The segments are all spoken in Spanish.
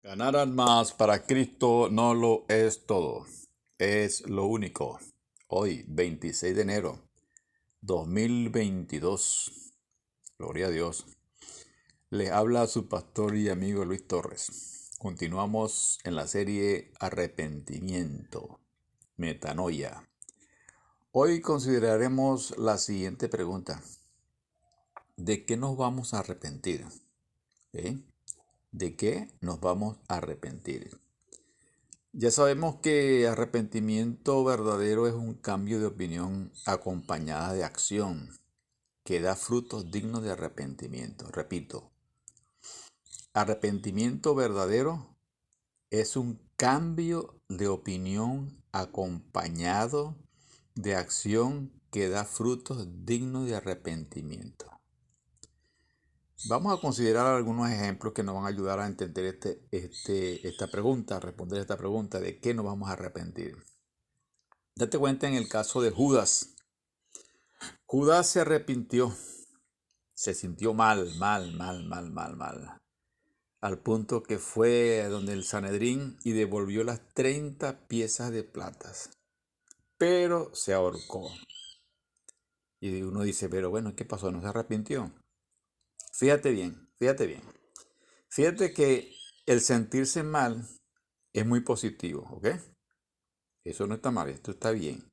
Ganar almas para Cristo no lo es todo, es lo único. Hoy, 26 de enero 2022, gloria a Dios, les habla su pastor y amigo Luis Torres. Continuamos en la serie Arrepentimiento, Metanoia. Hoy consideraremos la siguiente pregunta. ¿De qué nos vamos a arrepentir? ¿Eh? ¿De qué nos vamos a arrepentir? Ya sabemos que arrepentimiento verdadero es un cambio de opinión acompañada de acción que da frutos dignos de arrepentimiento. Repito, arrepentimiento verdadero es un cambio de opinión acompañado de acción que da frutos dignos de arrepentimiento. Vamos a considerar algunos ejemplos que nos van a ayudar a entender esta pregunta, a responder esta pregunta de qué nos vamos a arrepentir. Date cuenta en el caso de Judas. Judas se arrepintió, se sintió mal, al punto que fue a donde el Sanedrín y devolvió las 30 piezas de plata, pero se ahorcó. Y uno dice, pero bueno, ¿qué pasó? ¿No se arrepintió? Fíjate bien, fíjate bien. Fíjate que el sentirse mal es muy positivo, ¿ok? Eso no está mal, esto está bien.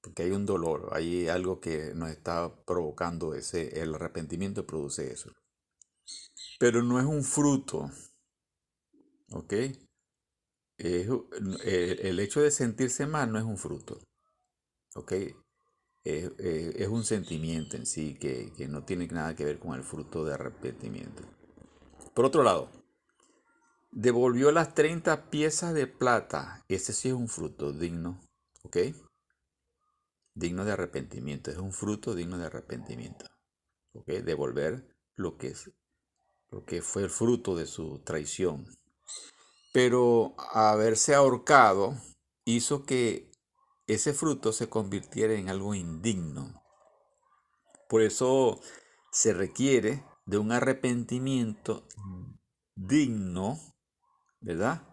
Porque hay un dolor, hay algo que nos está provocando el arrepentimiento produce eso. Pero no es un fruto, ¿ok? El hecho de sentirse mal no es un fruto, ¿ok? Es un sentimiento en sí que no tiene nada que ver con el fruto de arrepentimiento. Por otro lado, devolvió las 30 piezas de plata. Ese sí es un fruto digno, ¿ok? Digno de arrepentimiento. Es un fruto digno de arrepentimiento, ¿ok? Devolver lo que fue el fruto de su traición. Pero haberse ahorcado hizo que ese fruto se convirtiera en algo indigno. Por eso se requiere de un arrepentimiento digno, ¿verdad?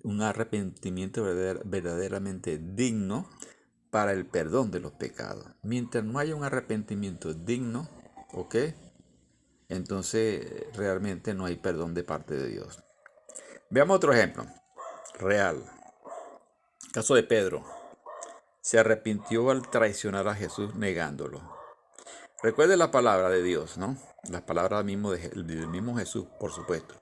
Un arrepentimiento verdaderamente digno para el perdón de los pecados. Mientras no haya un arrepentimiento digno, ¿ok? Entonces realmente no hay perdón de parte de Dios. Veamos otro ejemplo real. Caso de Pedro. Se arrepintió al traicionar a Jesús negándolo. Recuerde la palabra de Dios, ¿no? Las palabras del mismo Jesús, por supuesto.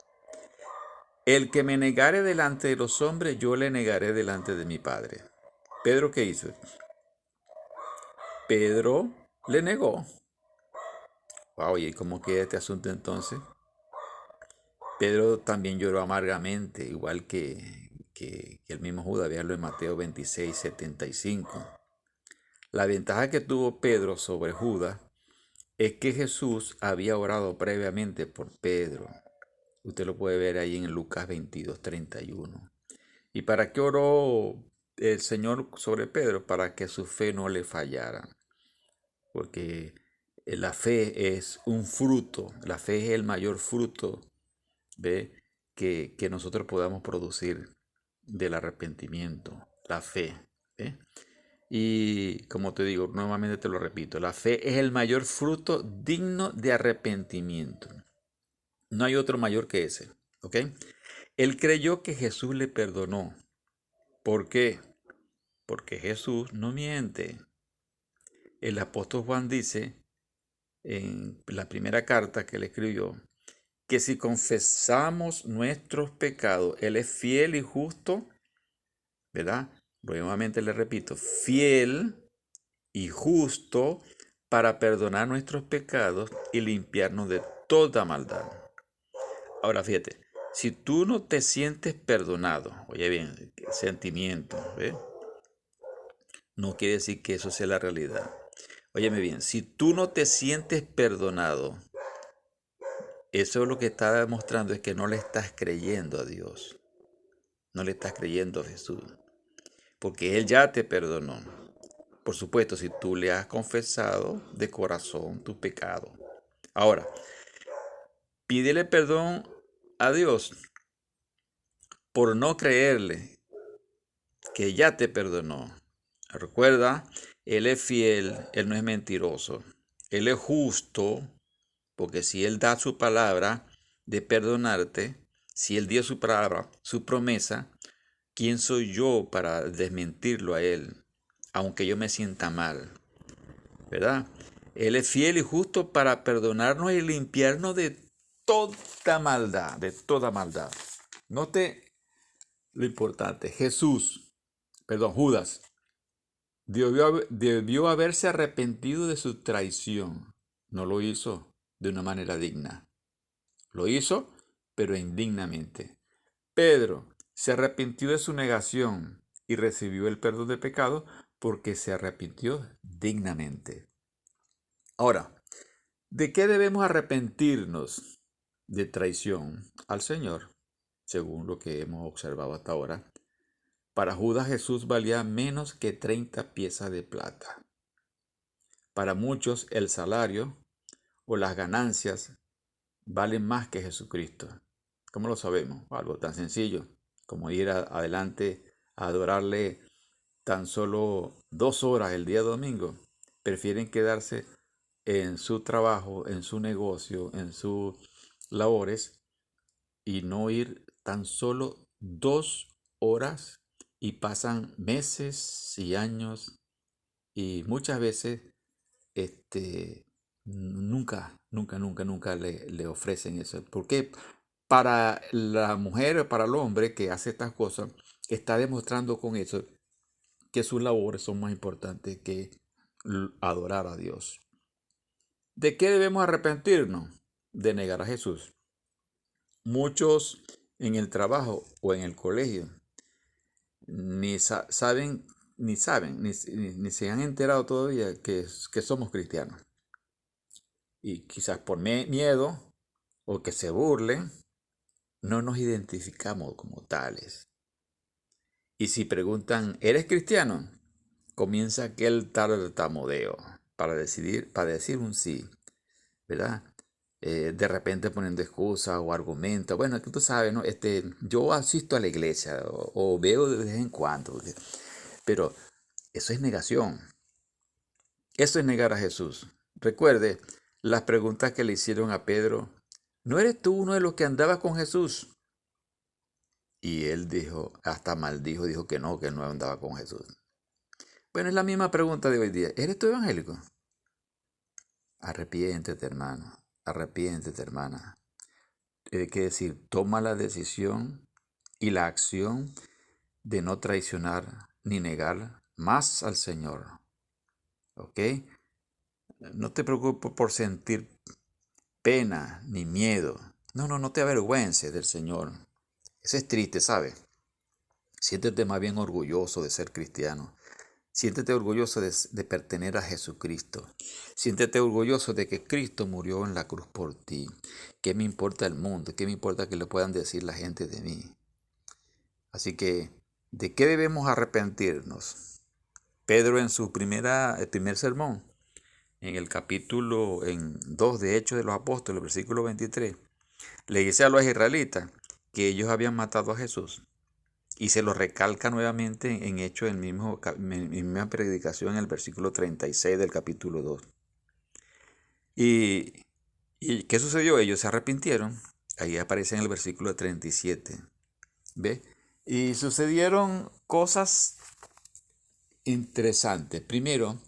El que me negare delante de los hombres, yo le negaré delante de mi Padre. ¿Pedro qué hizo? Pedro le negó. Wow, ¿y cómo queda este asunto entonces? Pedro también lloró amargamente, igual que el mismo Judas, veanlo en Mateo 26, 75. La ventaja que tuvo Pedro sobre Judas es que Jesús había orado previamente por Pedro. Usted lo puede ver ahí en Lucas 22, 31. ¿Y para qué oró el Señor sobre Pedro? Para que su fe no le fallara. Porque la fe es un fruto, la fe es el mayor fruto, ¿ve? Que nosotros podamos producir del arrepentimiento, la fe. ¿Ve? Y como te digo, nuevamente te lo repito, la fe es el mayor fruto digno de arrepentimiento. No hay otro mayor que ese, ¿ok? Él creyó que Jesús le perdonó. ¿Por qué? Porque Jesús no miente. El apóstol Juan dice en la primera carta que le escribió que si confesamos nuestros pecados, Él es fiel y justo, ¿verdad? Nuevamente le repito, fiel y justo para perdonar nuestros pecados y limpiarnos de toda maldad. Ahora fíjate, si tú no te sientes perdonado, oye bien, sentimiento, ¿ves? No quiere decir que eso sea la realidad. Óyeme bien, si tú no te sientes perdonado, eso es lo que está demostrando es que no le estás creyendo a Dios. No le estás creyendo a Jesús. Porque Él ya te perdonó. Por supuesto, si tú le has confesado de corazón tu pecado. Ahora, pídele perdón a Dios. por no creerle que ya te perdonó. Recuerda, Él es fiel, Él no es mentiroso. Él es justo, porque si Él da su palabra de perdonarte, si Él dio su palabra, su promesa, ¿quién soy yo para desmentirlo a Él? Aunque yo me sienta mal, ¿verdad? Él es fiel y justo para perdonarnos y limpiarnos de toda maldad, de toda maldad. Note lo importante, Judas, debió haberse arrepentido de su traición. No lo hizo de una manera digna. Lo hizo, pero indignamente. Pedro se arrepintió de su negación y recibió el perdón de pecado porque se arrepintió dignamente. Ahora, ¿de qué debemos arrepentirnos? De traición al Señor, según lo que hemos observado hasta ahora. Para Judas Jesús valía menos que 30 piezas de plata. Para muchos el salario o las ganancias valen más que Jesucristo. ¿Cómo lo sabemos? Algo tan sencillo como ir adelante a adorarle tan solo 2 horas el día domingo. Prefieren quedarse en su trabajo, en su negocio, en sus labores y no ir tan solo 2 horas y pasan meses y años y muchas veces nunca le ofrecen eso. Porque para la mujer o para el hombre que hace estas cosas, está demostrando con eso que sus labores son más importantes que adorar a Dios. ¿De qué debemos arrepentirnos? De negar a Jesús. Muchos en el trabajo o en el colegio ni saben, ni se han enterado todavía que somos cristianos. Y quizás por miedo o que se burlen, no nos identificamos como tales. Y si preguntan, ¿eres cristiano? Comienza aquel tartamudeo para decir un sí, ¿verdad? De repente poniendo excusas o argumentos. Bueno, tú sabes, ¿no? Yo asisto a la iglesia o veo de vez en cuando. Pero eso es negación. Eso es negar a Jesús. Recuerde las preguntas que le hicieron a Pedro. ¿No eres tú uno de los que andaba con Jesús? Y él dijo, hasta maldijo, dijo que no andaba con Jesús. Bueno, es la misma pregunta de hoy día. ¿Eres tú evangélico? Arrepiéntete, hermano. Arrepiéntete, hermana. Hay que decir, toma la decisión y la acción de no traicionar ni negar más al Señor. ¿Ok? No te preocupes por sentir pena ni miedo. No te avergüences del Señor. Eso es triste, ¿sabes? Siéntete más bien orgulloso de ser cristiano. Siéntete orgulloso de pertenecer a Jesucristo. Siéntete orgulloso de que Cristo murió en la cruz por ti. ¿Qué me importa el mundo? ¿Qué me importa que le puedan decir la gente de mí? Así que, ¿de qué debemos arrepentirnos? Pedro en su primer sermón, en el capítulo 2 de Hechos de los Apóstoles, versículo 23, le dice a los israelitas que ellos habían matado a Jesús. Y se lo recalca nuevamente en Hechos, en misma predicación, en el versículo 36 del capítulo 2. ¿Y qué sucedió? Ellos se arrepintieron. Ahí aparece en el versículo 37. ¿Ve? Y sucedieron cosas interesantes. Primero,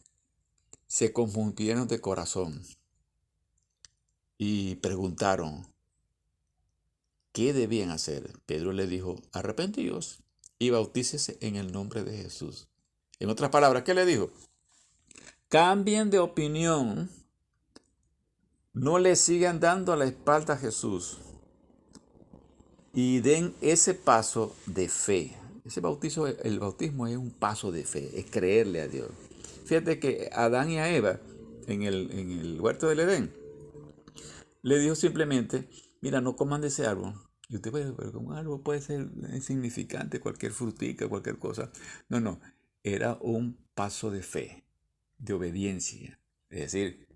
se confundieron de corazón y preguntaron qué debían hacer. Pedro les dijo, arrepentíos y bautícese en el nombre de Jesús. En otras palabras, ¿qué le dijo? Cambien de opinión, no le sigan dando la espalda a Jesús y den ese paso de fe. El bautismo es un paso de fe, es creerle a Dios. Fíjate que a Adán y a Eva en el huerto del Edén le dijo simplemente, mira, no coman de ese árbol. Y usted puede, pero como un árbol puede ser insignificante, cualquier frutica, cualquier cosa. No, era un paso de fe, de obediencia. Es decir,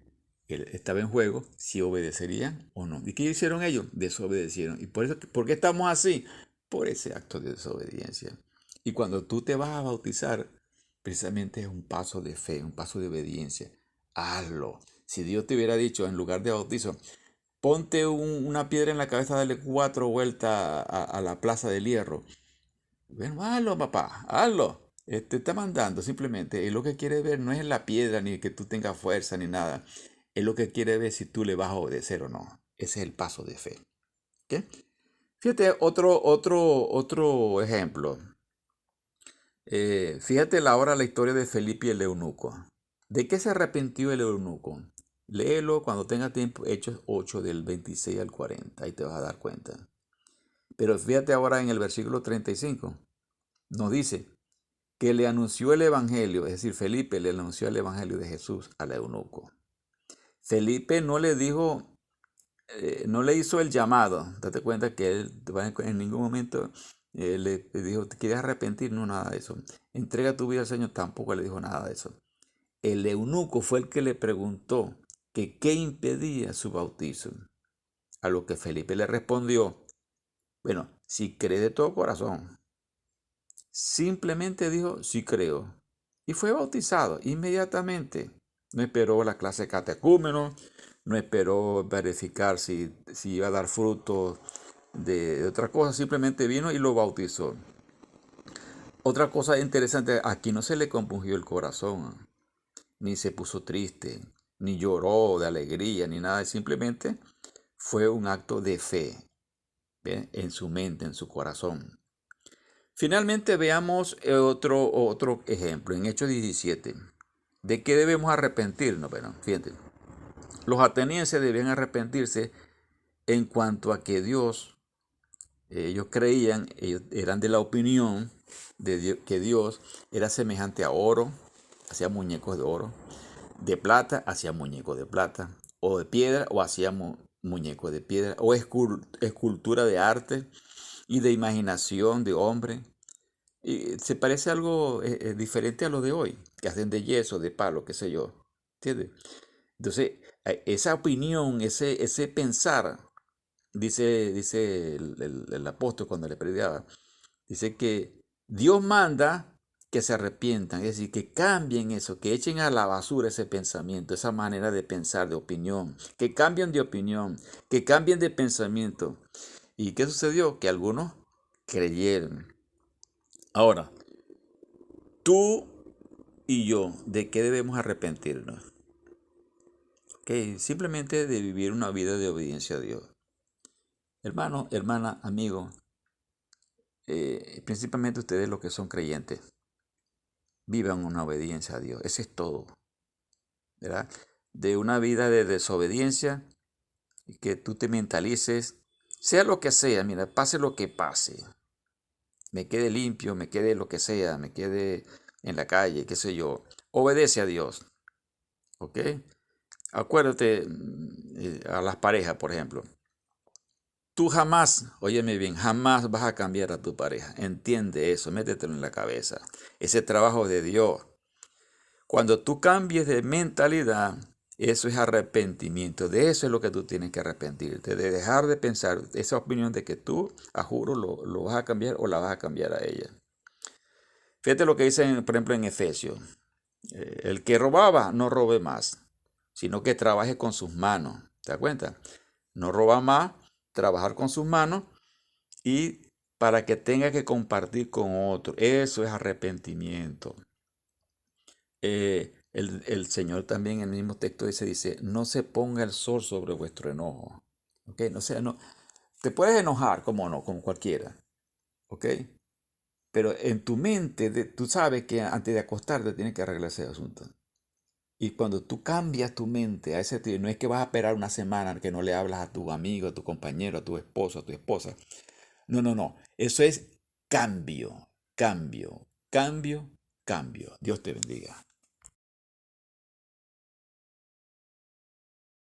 él estaba en juego si obedecerían o no. ¿Y qué hicieron ellos? Desobedecieron. ¿Y por qué estamos así? por ese acto de desobediencia. Y cuando tú te vas a bautizar, precisamente es un paso de fe, un paso de obediencia. Hazlo. Si Dios te hubiera dicho en lugar de bautizo, ponte una piedra en la cabeza, dale 4 vueltas a la Plaza del Hierro. Bueno, hazlo, papá, hazlo. Te está mandando simplemente. Él lo que quiere ver no es la piedra, ni que tú tengas fuerza, ni nada. Él lo que quiere ver si tú le vas a obedecer o no. Ese es el paso de fe. ¿Ok? Fíjate, otro ejemplo. Fíjate ahora la historia de Felipe y el eunuco. ¿De qué se arrepintió el eunuco? Léelo cuando tenga tiempo, Hechos 8 del 26 al 40, ahí te vas a dar cuenta. Pero fíjate ahora en el versículo 35, nos dice que le anunció el evangelio, es decir, Felipe le anunció el evangelio de Jesús al eunuco. Felipe no le dijo, no le hizo el llamado. Date cuenta que él en ningún momento le dijo, ¿te quieres arrepentir? No, nada de eso. Entrega tu vida al Señor, tampoco le dijo nada de eso. El eunuco fue el que le preguntó que qué impedía su bautizo. A lo que Felipe le respondió, bueno, si cree de todo corazón. Simplemente dijo, sí creo. Y fue bautizado inmediatamente. No esperó la clase de catecúmeno, no esperó verificar si iba a dar fruto de otra cosa, simplemente vino y lo bautizó. Otra cosa interesante, aquí no se le compungió el corazón, ni se puso triste, ni lloró de alegría, ni nada, simplemente fue un acto de fe, ¿bien? En su mente, en su corazón. Finalmente veamos otro ejemplo, en Hechos 17. ¿De qué debemos arrepentirnos? Bueno, fíjate, los atenienses debían arrepentirse en cuanto a que Dios, ellos creían, ellos eran de la opinión que Dios era semejante a oro, hacía muñecos de oro, de plata, hacía muñecos de plata, o de piedra, o hacía muñecos de piedra, o escultura de arte y de imaginación de hombre. Y se parece algo diferente a lo de hoy, que hacen de yeso, de palo, qué sé yo. ¿Entiendes? Entonces, esa opinión, ese pensar, dice el apóstol cuando le predicaba, dice que Dios manda que se arrepientan, es decir, que cambien eso, que echen a la basura ese pensamiento, esa manera de pensar, de opinión, que cambien de opinión, que cambien de pensamiento. ¿Y qué sucedió? Que algunos creyeron. Ahora, tú y yo, ¿de qué debemos arrepentirnos? Simplemente de vivir una vida de obediencia a Dios. Hermano, hermana, amigo, principalmente ustedes los que son creyentes, vivan una obediencia a Dios. Ese es todo, ¿verdad? De una vida de desobediencia, y que tú te mentalices, sea lo que sea, mira, pase lo que pase, me quede limpio, me quede lo que sea, me quede en la calle, qué sé yo, obedece a Dios, ¿ok? Acuérdate a las parejas, por ejemplo. Tú jamás, óyeme bien, jamás vas a cambiar a tu pareja. Entiende eso, métetelo en la cabeza. Ese trabajo de Dios. Cuando tú cambies de mentalidad, eso es arrepentimiento. De eso es lo que tú tienes que arrepentirte. De dejar de pensar esa opinión de que tú, a juro, lo vas a cambiar o la vas a cambiar a ella. Fíjate lo que dicen, por ejemplo, en Efesios. El que robaba, no robe más, sino que trabaje con sus manos. ¿Te das cuenta? No roba más, trabajar con sus manos y para que tenga que compartir con otro. Eso es arrepentimiento. El Señor también en el mismo texto dice, no se ponga el sol sobre vuestro enojo. ¿Ok? No sea, no. Te puedes enojar, como no, con cualquiera. ¿Ok? Pero en tu mente, tú sabes que antes de acostarte tienes que arreglar ese asunto. Y cuando tú cambias tu mente a ese tío, no es que vas a esperar una semana que no le hablas a tu amigo, a tu compañero, a tu esposo, a tu esposa. No, no, no. Eso es cambio, cambio, cambio, cambio. Dios te bendiga.